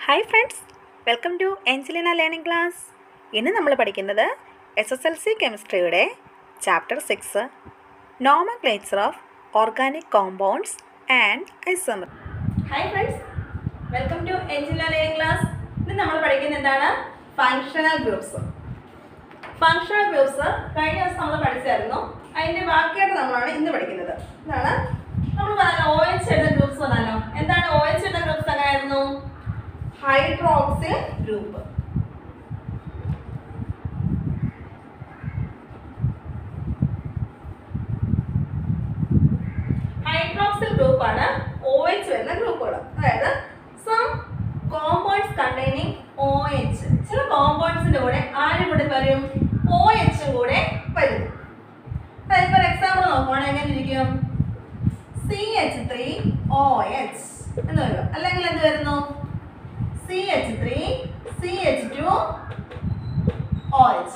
Hi friends, welcome to Angelina learning class. ഇന്ന് നമ്മൾ പഠിക്കുന്നത് SSLC കെമിസ്ട്രിയുടെ chapter 6 nomenclature of organic compounds and isomer. Hi friends, welcome to Angelina learning class. ഇന്ന് നമ്മൾ പഠിക്കുന്നത് എന്താണ്? Functional groups. ഫങ്ഷണൽ ഗ്രൂപ്പ്സ് കഴിഞ്ഞ ദിവസം നമ്മൾ പഠിച്ചായിരുന്നു. അതിൻ്റെ ബാക്കിയായിട്ട് നമ്മളാണ് ഇന്ന് പഠിക്കുന്നത്. ഇതാണ് നമ്മൾ പറഞ്ഞല്ലോ OH എഴുതുന്ന ഗ്രൂപ്പ്സ് പറഞ്ഞല്ലോ. എന്താണ് OH എഴുതുന്ന ഗ്രൂപ്പ്സ്? എങ്ങനെയായിരുന്നു? Hydroxyl group. ഹൈഡ്രോക്സിൽ ഗ്രൂപ്പാണ് OH വരുന്ന ഗ്രൂപ്പുകൾ. അതായത് സം കോമ്പൗണ്ട്സ് കണ്ടെയ്നിങ് OH. ചില കോമ്പൗണ്ട്സിന്റെ കൂടെ ആരും കൂടെ വരും? OH കൂടെ വരും. അതായത് ഫോർ എക്സാമ്പിൾ നോക്കുവാണെങ്കിൽ എങ്ങനെ ഇരിക്കും? CH3OH എന്ന് വരും. അല്ലെങ്കിൽ എന്ത് വരുന്നു? CH3 CH2OH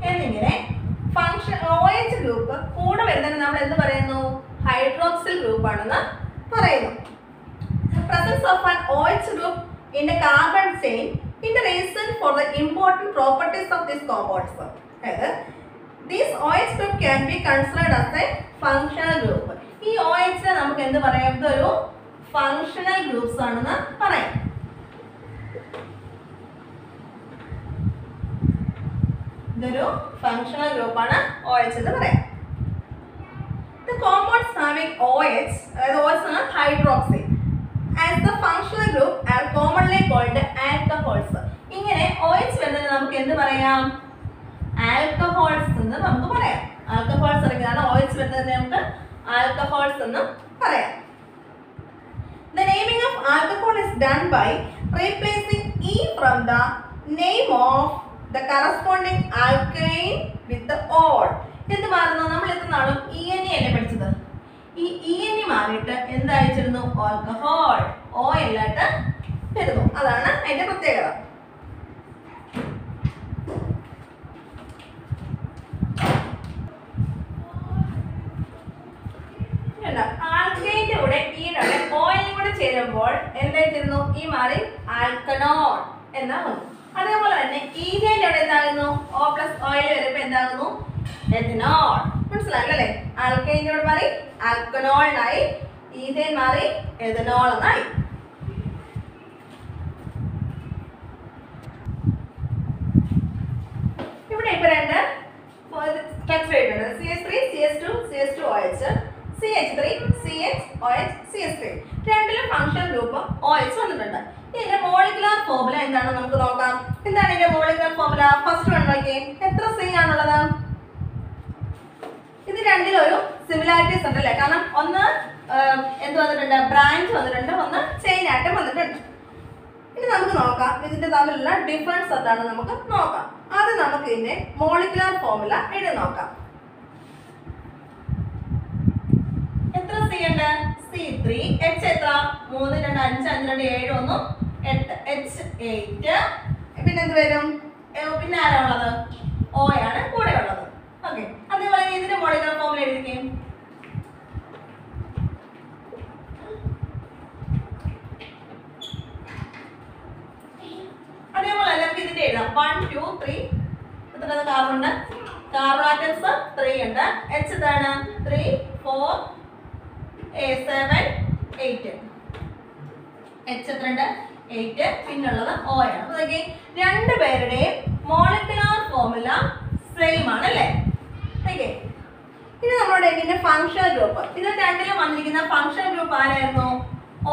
എന്നിങ്ങനെ ഫംഗ്ഷൻ OH ഗ്രൂപ്പ് കൂടെ വരുന്നതിന് നമ്മൾ എന്ത് പറയുന്നു? ഹൈഡ്രോക്സിൽ ഗ്രൂപ്പ് ആണെന്ന് പറയുന്നു. Presence of an OH group in a carbon chain is the reason for the important properties of these compounds. This OH group can be considered as a functional group. ഈ OH നമുക്ക് എന്ത് പറയാം? ഇതൊരു functional groups ആണെന്ന് പറയാം. ഇതൊരു functional ഗ്രൂപ്പാണ് OH എന്ന് പറയാം. The compounds having OH, അതായത് OH ആണ് hydroxy, as the functional group are commonly called alcohols. ഇങ്ങനെ OH വരുന്നത് നമുക്ക് എന്ത് പറയാം? ആൽക്കഹോൾസ് എന്ന് നമുക്ക് പറയാം. ആൽക്കഹോൾസ് ഇറങ്ങിയതാണ് OH വരുന്നത് നമുക്ക് ആൽക്കഹോൾസ് എന്ന് പറയാം. The naming of alcohol is done by replacing E from the name of the corresponding alkyne with the ol. എന്ത് മാറുന്നു? നമ്മൾ എത്രനാളും ENE അല്ലേ പഠിച്ചത്? ഈ ENE മാറിയിട്ട് എന്തായിച്ചിരുന്നു? ആൽക്കഹോൾ OL ആയിട്ട് വരുന്നു. അതാണ് അതിന്റെ പ്രത്യേകത. ആൽക്കൈന്റെ കൂടെ ഈയുടെ ഓയിലും കൂടെ ചേരുമ്പോൾ എന്തായിത്തീരുന്നു? ഈ മാറി ആൽക്കനോൾ എന്നാ വന്നു. അതേപോലെ തന്നെ ഈഥേന്റെ അവിടെ എന്താകുന്നു? O+ ഓയിൽ വരുമ്പോ എന്താകുന്നു? എഥനോൾ. മനസ്സിലായല്ലേ? ആൽക്കൈന്റെ കൂടെ മാറി ആൽക്കനോളിനായി, ഈഥേൻ മാറി എഥനോൾ എന്നായി. ഇവിടെ ഇപ്പൊ രണ്ട് സ്ട്രക്ചർ ആയിട്ടുണ്ട്. CH3 CH2 CH2OH, CH3 CHOH CH3. രണ്ടിലും ഫങ്ഷണൽ ഗ്രൂപ്പ് OH വന്നിട്ടുണ്ട്. ഇതിന്റെ മോളിക്കുലർ ഫോർമുല എന്താണ് നമുക്ക് നോക്കാം. എന്താണ് ഇതിന്റെ മോളിക്കുലർ ഫോർമുല? ഫസ്റ്റ് വൺ നോക്കിയേ, എത്ര C ആണുള്ളത്? ഇത് രണ്ടിലൊരു സിമിലാരിറ്റീസ് ഉണ്ട് അല്ലേ? കാരണം ഒന്ന് എന്ത് വന്നിട്ടുണ്ട്? ബ്രാഞ്ച് വന്നിട്ടുണ്ട്, ഒന്ന് ചെയിൻ ആയിട്ട് വന്നിട്ടുണ്ട്. ഇനി നമുക്ക് നോക്കാം ഇതിന്റെ തമ്മിലുള്ള ഡിഫറൻസ് എന്താണ് നമുക്ക് നോക്കാം. അത് നമുക്ക് ഇതിന്റെ മോളിക്കുലർ ഫോർമുല എഴുതി നോക്കാം. എത്ര C ഉണ്ട്? C3. H എത്ര? 3 2 5 5 2 7 1 8 H8. പിന്നെ എന്ത് വരും? പിന്നെ ആരാണുള്ളത്? O ആണ് കൂടെ ഉള്ളത്. ഓക്കെ, അതേപോലെ ഇതിന്റെ മോളിക്കുലർ ഫോർമുല എഴുതിക്കേ. അതേപോലെ നമുക്ക് ഇതിന്റെ എഴുതാം. 1 2 3 എത്ര കാർബൺ ഉണ്ട്? കാർബൺ ആറ്റംസ് 3 ഉണ്ട്. H എത്രയാണ്? 3 4 7 8. H എത്രയുണ്ട്? 8. പിന്നുള്ളത് O ആണ്. അപ്പൊ നോക്കി, രണ്ടുപേരുടെയും മോളിക്കുലർ ഫോർമുല സെയിം ആണ് അല്ലേ? ഓക്കെ, ഇനി നമ്മളോട് ഇതിന്റെ ഫങ്ഷണൽ ഗ്രൂപ്പ്. ഇത് രണ്ടിലും വന്നിരിക്കുന്ന ഫങ്ഷണൽ ഗ്രൂപ്പ് ആരായിരുന്നു?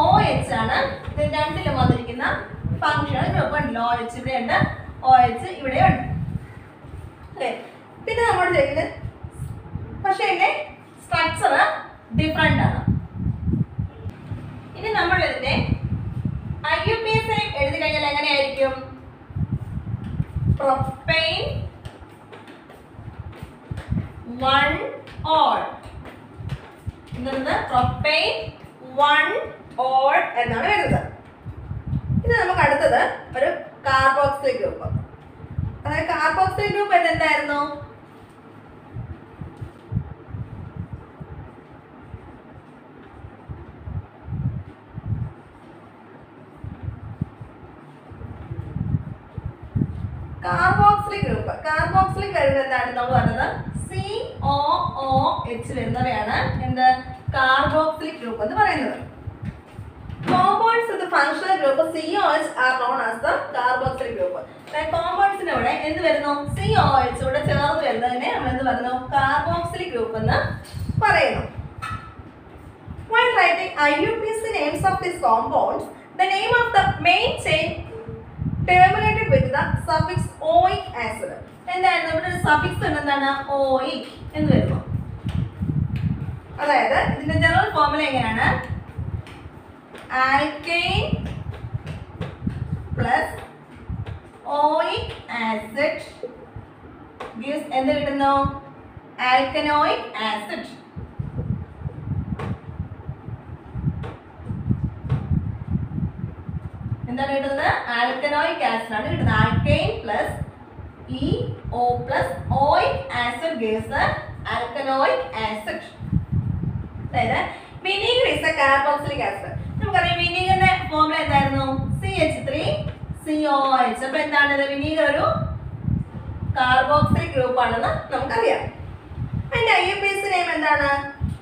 OH ആണ്. ഇത് രണ്ടിലും വന്നിരിക്കുന്ന ഫങ്ഷണൽ ഗ്രൂപ്പ് ഉണ്ടല്ലോ. OH ഇവിടെ ഉണ്ട്, OH ഇവിടെ ഉണ്ട് അല്ലേ? പിന്നെ നമ്മളോട് ചോദിക്കുന്നത്, പക്ഷെ ഇതിന്റെ സ്ട്രക്ചർ ഡിഫറെന്റ് ആണ്. ഇനി നമ്മൾ ഇതിന്റെ IUPAC എഴുതി കഴിഞ്ഞാൽ എങ്ങനെയായിരിക്കും? Propyne 1 ol. എന്താണ്? പ്രൊപ്പൈൻ 1 ol എന്നാണ് വരുന്നത്. ഇത് നമുക്ക് അടുത്തത് ഒരു കാർബോക്സിലിക് ഗ്രൂപ്പ്. അതായത് കാർബോക്സിലിക് ഗ്രൂപ്പ് എന്തായിരുന്നു? Carboxylic group. കാർബോക്സിലിക് വരുന്നത് എന്താണ് നമ്മൾ പറഞ്ഞത്? COOH വരുന്നവയാണ് എന്ത്? കാർബോക്സിലിക് ഗ്രൂപ്പ് എന്ന് പറയുന്നത്. Compounds with the functional group COH are known as the carboxylic group. കോമ്പൗണ്ട്സിന്റെ കൂടെ എന്ത് വരുന്നു? COH കൂടെ ചേർന്ന് വരുന്നതിനെ നമ്മൾ എന്ത് പറയുന്നു? കാർബോക്സിലിക് ഗ്രൂപ്പ് എന്ന് പറയുന്നു. While writing IUPAC names of these compounds, the name of the main chain terminated with the suffix oic acid. എന്താണ് നമ്മുടെ സഫിക്സ് എന്താണ്? oic എന്ന് വരുന്നു. അതായത് ഇതിന്റെ ജനറൽ ഫോർമുല എങ്ങനെയാണ്? alkane plus oic acid gives എന്ത് കിട്ടുന്നു? alkanoic acid. എന്താണ് കിട്ടുന്നത്? ആൽക്കനോയിക് ആസിഡ് ആണ് കിട്ടുന്നത്. Alkyne plus EO plus oic acid gives alkanoic acid. അതായത് vinegar is a carboxylic acid. നമുക്കറിയാം വിനീഗറിന്റെ ഫോർമുല എന്തായിരുന്നു? CH3COH. അപ്പൊ എന്താണ് ഇത്? വിനീഗർ ഒരു കാർബോക്സിലിക് ഗ്രൂപ്പ് ആണെന്ന് നമുക്കറിയാം. അതിന്റെ IUPAC നെയിം എന്താണ്?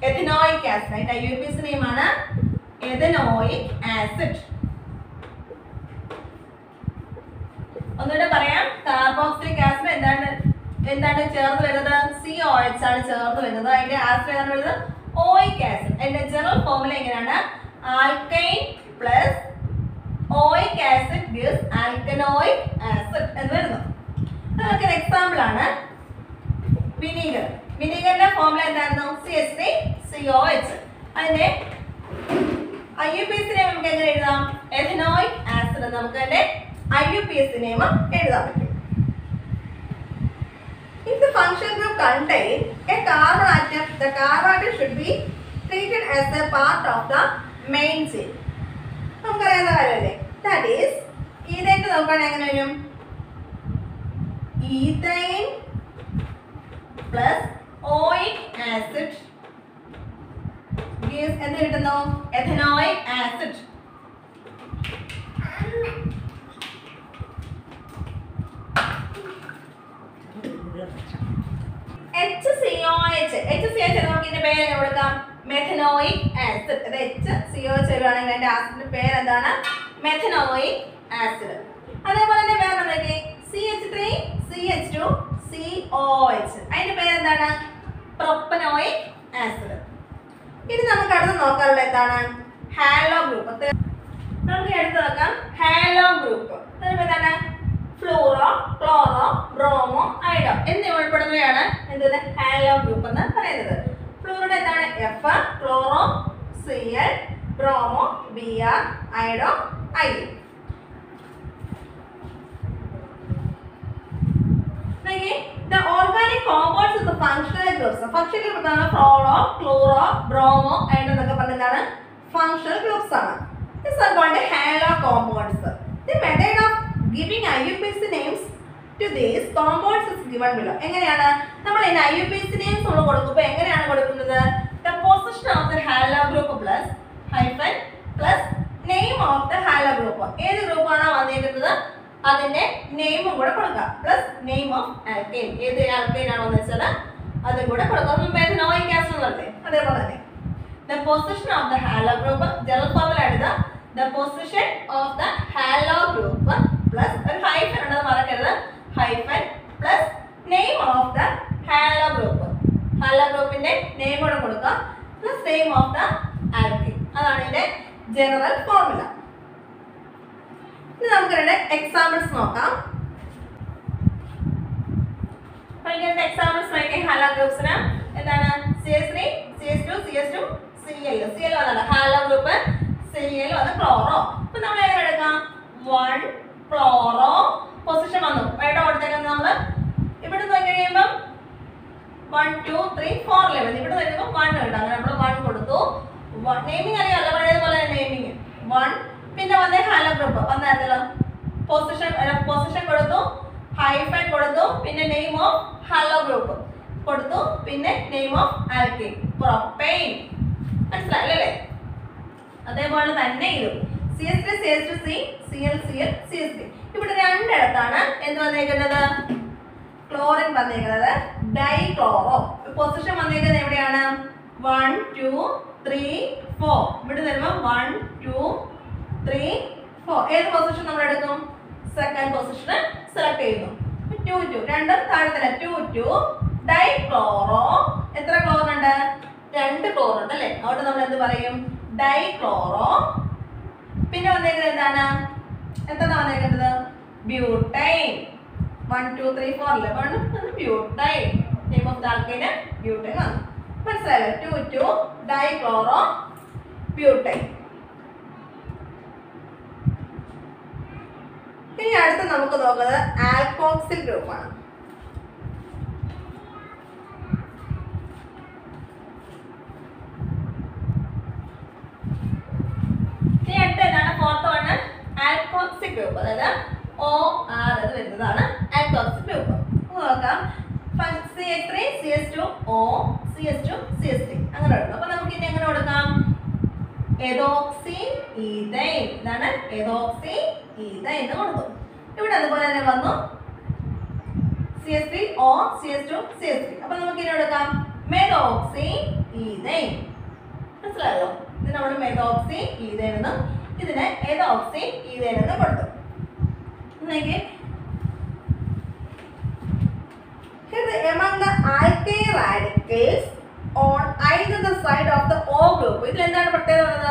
Ethanoic acid. അതിന്റെ IUPAC നെയിം ആണ് എഥനോയിക് ആസിഡ്. ഒന്നുകൂടെ പറയാം. കാർബോക്സിലിക് ആസിഡ് എന്താണ് ചേർന്ന് വരുന്നത്? COH ആണ് ചേർന്ന് വരുന്നത്. അതിന്റെ ആസിഡ് ഏതാണ് വരുന്നത്? Oic acid. അതിന്റെ ജനറൽ ഫോർമുല എങ്ങനെയാണ്? Alkyne plus oic acid gives alkanoic acid എന്ന് വരുന്നു. നമുക്കൊരു എക്സാമ്പിൾ ആണ് വിനീഗർ. വിനീഗറിന്റെ ഫോർമുല എന്തായിരുന്നു? CH3COH. അതിന്റെ IUPAC നെയിം നമുക്ക് എങ്ങനെ എഴുതാം? Ethanoic acid. നമുക്ക് അതിന്റെ IUPAC നെയിം എഴുതാൻ പറ്റും. If the functional group contains a carbon atom, the carbon atom should be treated as a part of the main chain. നമുക്കറിയാവുന്ന കാര്യമല്ലേ? That is, ഈഥൈൻ നോക്കുകയാണെങ്കിൽ എങ്ങനെ വരും? Ethyne plus oic acid gives എന്ത് കിട്ടുന്നു? Ethanoic acid. HCOH നമുക്ക് ഇതിന്റെ പേര് എങ്ങനെ കൊടുക്കാം? Methanoic acid. അത് HCOH വരുവാണെങ്കിൽ അതിന്റെ ആസിഡിന്റെ പേര് എന്താണ്? Methanoic acid. അതേപോലെ തന്നെ വേറെ എന്തൊക്കെ? CH3CH2COH. അതിന്റെ പേര് എന്താണ്? Propanoic acid. ഇനി നമുക്ക് അടുത്ത് നോക്കാറുള്ളത് എന്താണ്? Halo group. നമുക്ക് അടുത്ത് നോക്കാം ഹാലോ ഗ്രൂപ്പ്. എന്താണ്? ഫ്ലൂറോ, ക്ലോറോ, ബ്രോമോ, അയഡോ എന്നിവ ഉൾപ്പെടുന്നവയാണ് എന്ത്? ഹാലോ ഗ്രൂപ്പ് എന്ന് പറയുന്നത്. ഫ്ലൂറോയുടെ എന്താണ്? F, chloro Cl, bromo Br, iodo I. The organic compounds of the functional groups. Functional group ആണ് ഫ്ലോറോ, ക്ലോറോ, ബ്രോമോ, അയഡോ എന്നൊക്കെ പറഞ്ഞതാണ് functional groups ആണ്. These are called halo compounds. The method of giving IUPAC names to these compounds is given below. എങ്ങനെയാണ് നമ്മൾ ഈ IUPAC names നമ്മൾ കൊടുക്കുമ്പോൾ എങ്ങനെയാണ് കൊടുക്കുന്നത്? The position of the halo group plus hyphen plus name of the halo group. ഏത് group ആണോ വന്നിരിക്കുന്നത് അതിന്റെ നെയിമും കൂടെ കൊടുക്കുക. Plus name of alkyne. ഏത് ആൽക്കൈൻ ആണോ എന്ന് വെച്ചാൽ അതും കൂടെ കൊടുക്കുക. മെഥനോയിക് ആസിഡ് അല്ലേ? അതേപോലെ തന്നെ the position of the halo group general formula എഴുതുക. The position of the halo group plus ഒരു ഹൈഫൻ ഉണ്ടെന്ന് മറക്കരുത്. Hyphen plus name of the halo group. Halo ഗ്രൂപ്പിന്റെ നെയിം കൂടെ കൊടുക്കുക. Plus name of the alkyne. അതാണ് ഇതിന്റെ ജനറൽ ഫോർമുല. ഇനി നമുക്ക് രണ്ട് എക്സാമ്പിൾസ് നോക്കാം. എക്സാമ്പിൾസ് നോക്കിയാൽ ഹാലോ ഗ്രൂപ്പ്സിന് എന്താണ്? CH3, CH2, CH2, Cl. Cl വന്നാണ് ഹാലോ ഗ്രൂപ്പ്. Cl വന്ന് ക്ലോറോ. അപ്പൊ നമ്മൾ എങ്ങനെ എടുക്കാം? 1 ക്ലോറോ പൊസിഷൻ വന്നു. വേണ്ട കൊടുത്തേക്കുന്നത് നമ്മൾ ഇവിടെ നോക്കി കഴിയുമ്പോൾ 1 2 3 4 11. ഇവിടെ നോക്കുമ്പോൾ 1 ഉണ്ട്. അങ്ങനെ നമ്മൾ 1 കൊടുത്തു. നെയിമിംഗ് അറിയാമല്ലോ പഴയതുപോലെ നെയിമിംഗ് 1. പിന്നെ വന്നേ ഹാലോ ഗ്രൂപ്പ് വന്നായിരുന്നല്ലോ. പൊസിഷൻ കൊടുത്തു, ഹൈഫൻ കൊടുത്തു, പിന്നെ നെയിം ഓഫ് ഹാലോ ഗ്രൂപ്പ് കൊടുത്തു, പിന്നെ നെയിം ഓഫ് ആൽക്കൈൻ പ്രൊപ്പൈൻ. മനസ്സിലായല്ലേ? അതേപോലെ തന്നെ ഇതും CH3 CH2C CL CL CH3. ഇവിടെ രണ്ടിടത്താണ് എന്ത് വന്നേക്കുന്നത്? ക്ലോറിൻ വന്നേക്കുന്നത്. ഡൈക്ലോറോ. പൊസിഷൻ വന്നേക്കുന്നത് എവിടെയാണ്? 1 2 3 4. ഇവിടെ വരുമ്പോൾ 1 2 3 4. ഏത് പൊസിഷൻ നമ്മൾ എടുക്കും? സെക്കൻഡ് പൊസിഷൻ സെലക്ട് ചെയ്യുന്നു. 2 2 രണ്ടും താഴെ തന്നെ. 2 2 ഡൈക്ലോറോ. എത്ര ക്ലോറിൻ ഉണ്ട്? 2 ക്ലോറിൻ ഉണ്ട് അല്ലേ? അവിടെ നമ്മൾ എന്ത് പറയും? ഡൈക്ലോറോ. പിന്നെ വന്നേക്കുന്നത് എന്താണ്? എന്താണ് വന്നേക്കുന്നത്? ബ്യൂട്ടൈൻ. 1 2 3 4 അല്ലേ? ബ്യൂട്ടൈൻ. നെയിം ഓഫ് ദ ആൽക്കൈന് ബ്യൂട്ടൈൻ വന്നു. മനസ്സിലായല്ലോ? 2 2 ഡൈക്ലോറോ ബ്യൂട്ടൈൻ. ഇനി അടുത്ത് നമുക്ക് നോക്കുന്നത് ആൽക്കോക്സിൽ ഗ്രൂപ്പാണ്. ഇനി അടുത്ത എന്താണ്? Fourth one alkoxyl group. അതായത് OR എന്ന് വരുന്നതാണ് ആൽക്കോക്സിൽ ഗ്രൂപ്പ്. നോക്കാം. CH3 CH2O CH2 CH3 അങ്ങനെ എടുക്കും. അപ്പൊ നമുക്ക് ഇനി എങ്ങനെ കൊടുക്കാം? എതോക്സി ഈഥൈൻ. ഇതാണ് എതോക്സി ഈഥൈൻ എന്ന് കൊടുത്തു. ഇവിടെ അതുപോലെ തന്നെ വന്നു CH3O CH2 CH3. അപ്പൊ നമുക്ക് ഇനി എടുക്കാം മെതോക്സി ഈഥൈൻ. മനസ്സിലായോ? ഇത് നമ്മൾ മെതോക്സി ഈഥൈൻ എന്നും ഇതിനെ എതോക്സി ഈഥൈൻ എന്നും കൊടുത്തു. Among the alkyl radicals on either side of the O group. ഇതിൽ എന്താണ് പ്രത്യേകത?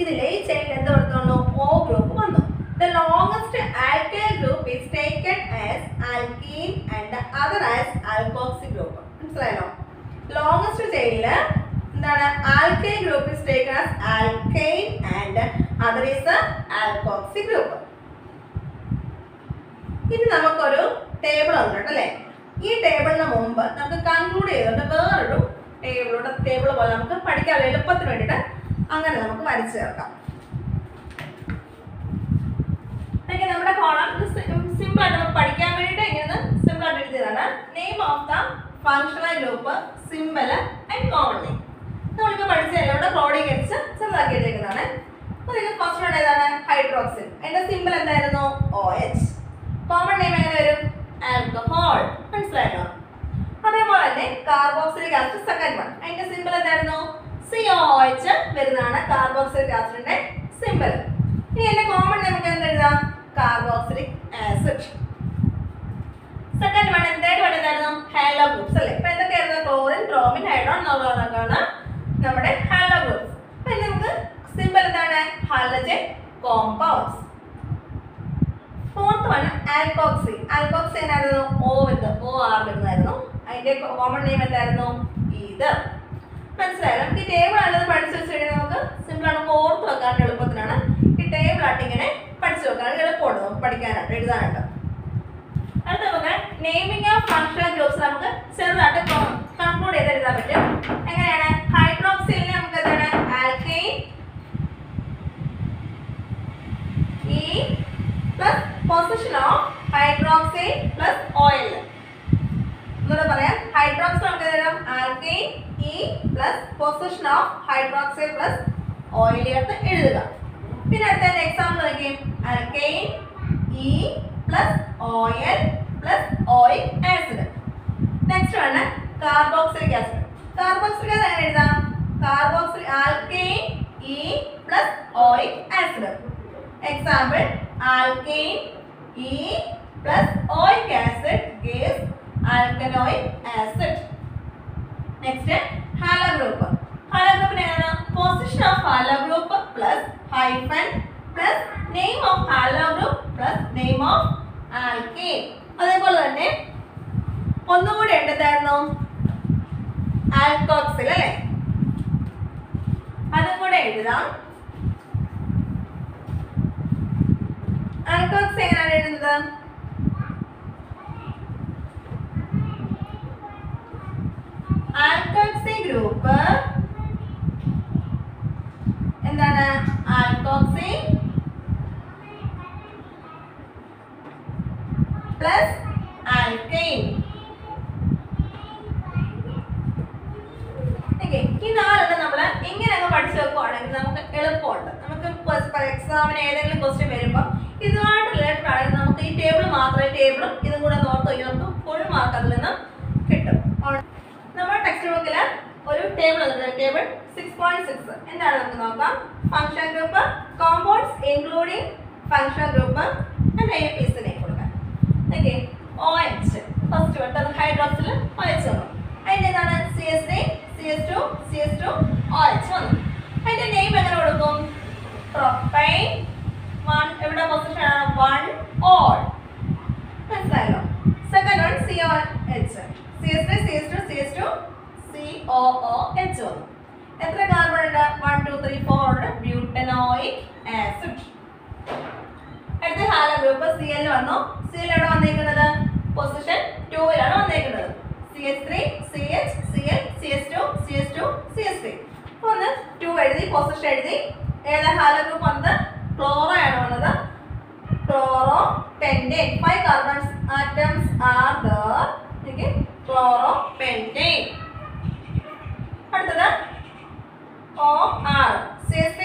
ഇതിലെ ഈ ചെയിൻ എന്ത് കൊടുത്തോളൂ? O group വന്നു. The longest alkyl group is taken as alkene and the other as alkoxy group. മനസ്സിലായോ? ലോങ്സ്റ്റ് ചെയിനിൽ എന്താണ്? alkyl group is taken as alkane and other is the alkoxy group. ഇനി നമുക്കൊരു ടേബിൾ വന്നിട്ടുണ്ട് അല്ലേ? ഈ ടേബിളിന് മുമ്പ് നമുക്ക് കൺക്ലൂഡ് ചെയ്തിട്ട് വേറൊരു ടേബിൾ പോലെ നമുക്ക് പഠിക്കാൻ എളുപ്പത്തിന് വേണ്ടിയിട്ട് അങ്ങനെ നമുക്ക് വരച്ചു ചേർക്കാം. നമ്മുടെ കോളം സിമ്പിൾ ആയിട്ട് നമുക്ക് പഠിക്കാൻ വേണ്ടിയിട്ട് ഇങ്ങനെ സിമ്പിൾ ആയിട്ട് എഴുതിയതാണ്. Name of the functional group, symbol and common name. നമ്മളിപ്പോൾ പഠിച്ചതല്ല, ഇവിടെ ക്രോഡീകരിച്ച് ചെറുതാക്കി എഴുതിയിരിക്കുന്നതാണ്. അപ്പോൾ ഇതിൽ ഫസ്റ്റ് വൺ ഏതാണ്? ഹൈഡ്രോക്സിൽ. അതിന്റെ സിമ്പിൾ എന്തായിരുന്നു? OH. കോമൺ നെയിം എങ്ങനെ വരും? ആൽക്കഹോൾ. മനസ്സിലായോ? അതേപോലെ തന്നെ കാർബോക്സിലിക് ആസിഡ് സെക്കൻഡ് വൺ. അതിന്റെ സിമ്പിൾ എന്തായിരുന്നു? COOH വരുന്നതാണ് കാർബോക്സിലിക് ആസിഡിന്റെ സിമ്പിൾ. ഇനി എന്റെ കോമൺ നെയിം നമുക്ക് എന്ത് എഴുതാം? Carboxylic acid. Second one third one എന്തായിരുന്നു? ഹാലോ ഗ്രൂപ്പ്സ് അല്ലേ? ഇപ്പൊ എന്തൊക്കെയായിരുന്നു? ക്ലോറിൻ, ബ്രോമിൻ, ഹൈഡ്രോൺ എന്നുള്ളതൊക്കെയാണ് നമ്മുടെ ഹാലോ ഗ്രൂപ്പ്സ്. അപ്പൊ ഇനി നമുക്ക് സിമ്പിൾ എന്താണ്? Halogen compounds. Fourth one alkoxy. Alkoxy എന്നായിരുന്നു? OR വരുന്നതായിരുന്നു. അതിന്റെ കോമൺ നെയിം എന്തായിരുന്നു? ഈതർ. മനസ്സിലായോ? നമുക്ക് ഈ ടേബിൾ ആണെന്ന് പഠിച്ചു വെച്ച് കഴിഞ്ഞാൽ നമുക്ക് സിമ്പിൾ ആണ്, ഓർത്ത് വെക്കാൻ എളുപ്പത്തിനാണ്. ഈ ടേബിൾ ആയിട്ട് ഇങ്ങനെ പഠിച്ചു വെക്കാൻ എളുപ്പമുണ്ട് നമുക്ക് പഠിക്കാനായിട്ട്, എഴുതാനായിട്ട്. അടുത്ത നമുക്ക് നെയിമിംഗ് ഓഫ് ഫങ്ഷണൽ ഗ്രൂപ്പ്സ് നമുക്ക് ചെറുതായിട്ട് കൺക്ലൂഡ് ചെയ്ത് എഴുതാൻ പറ്റും. എങ്ങനെയാണ്? ഹൈഡ്രോക്സിലിനെ നമുക്ക് എന്താണ്? Alkyne E plus position of hydroxide plus oil. ഒന്നുകൂടെ പറയാം. ഹൈഡ്രോക്സൈഡ് നമുക്ക് തരാം alkyne E plus position of hydroxide plus oil ചേർത്ത് എഴുതുക. പിന്നെ അടുത്ത എക്സാമ്പിൾ നോക്കിയും alkyne E plus oil plus oic acid. Next ആണ് കാർബോക്സിലിക് ആസിഡ്. കാർബോക്സിലിക് ആസിഡ് എങ്ങനെ എഴുതാം? Carboxylic alkyne E plus oic acid. Example, alkane E plus oic acid gives alkanoic acid. Next, halo group. Halo group is position of halo group plus hyphen plus name of halo group plus name of alkane. അതേപോലെ തന്നെ ഒന്നുകൂടി എന്തായിരുന്നു? ആൽക്കോക്സിൽ അല്ലേ? അതും കൂടെ എഴുതാം. ആൽക്കോക്സ് എങ്ങനെയാണ് എഴുതുന്നത്? ആൽക്കോക്സി ഗ്രൂപ്പ് എന്താണ്? Alkoxy plus alkyne. ഈ നാലെണ്ണം നമ്മൾ ഇങ്ങനെ അങ്ങ് പഠിച്ചു വെക്കുവാണെങ്കിൽ നമുക്ക് എളുപ്പമുണ്ട്. നമുക്ക് എക്സാമിന് ഏതെങ്കിലും ക്വസ്റ്റ്യൻ വരുമ്പോൾ ഇതുമായിട്ട് റിലേറ്റഡ് ആണെങ്കിൽ നമുക്ക് ഈ ടേബിൾ ഒരു ടേബിൾ വന്നിട്ടുണ്ട്. ടേബിൾ 6.6 എന്താണ് നമുക്ക് നോക്കാം. Function group, compounds including function group and APs കൊടുക്കാം. ഓക്കെ, OH ഫസ്റ്റ് വട്ടം ഹൈഡ്രോക്സിൽ OH വന്നു. അതിൻ്റെ എന്താണ് CS3 CS2 CS2 OH വന്നു. അതിൻ്റെ നെയിം എങ്ങനെ കൊടുക്കും. പ്രൊപ്പൈൻ 1 എവിടെ പൊസിഷൻ ആണ് 1 ഓൾ. മനസ്സിലായല്ലോ. Second one COH CS3 CS2 CS2 COOH വന്നു. എത്ര കാർബൺ ഉണ്ട് 1 2 3 4 ഉണ്ട്. Butanoic acid. അടുത്ത ഹാലോ ഗ്രൂപ്പ് Cl വന്നു. Cl എവിടെ വന്നേക്കുന്നത് പൊസിഷൻ 2ലാണ് വന്നേക്കുന്നത്. CH3 CH Cl CS2 CS2 CS3. അപ്പോൾ ഒന്ന് 2 എഴുതി പൊസിഷൻ എഴുതി. ഏതാ ഹാലോ ഗ്രൂപ്പ് വന്നത് ക്ലോറോ ആണ് വന്നത്. Chloro pentane 5 carbon atoms are there. Okay, chloro pentane. അടുത്തത് OR CH3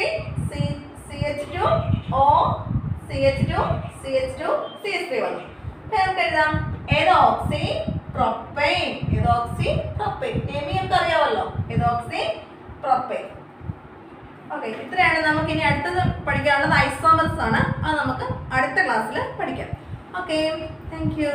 CH2 O CH2 CH2 CH3 വന്നു. നമുക്ക് എഴുതാം എതോക്സി പ്രൊപ്പൈൻ. എതോക്സി പ്രൊപ്പൈൻ നെയിമിയൊക്കെ അറിയാമല്ലോ. എതോക്സി പ്രൊപ്പൈൻ. ഓക്കെ, ഇത്രയാണ് നമുക്ക് ഇനി അടുത്തത് പഠിക്കാനുള്ളത് ഐസോമർസ് ആണ്. അത് നമുക്ക് അടുത്ത ക്ലാസ്സിൽ പഠിക്കാം. Okay, thank you.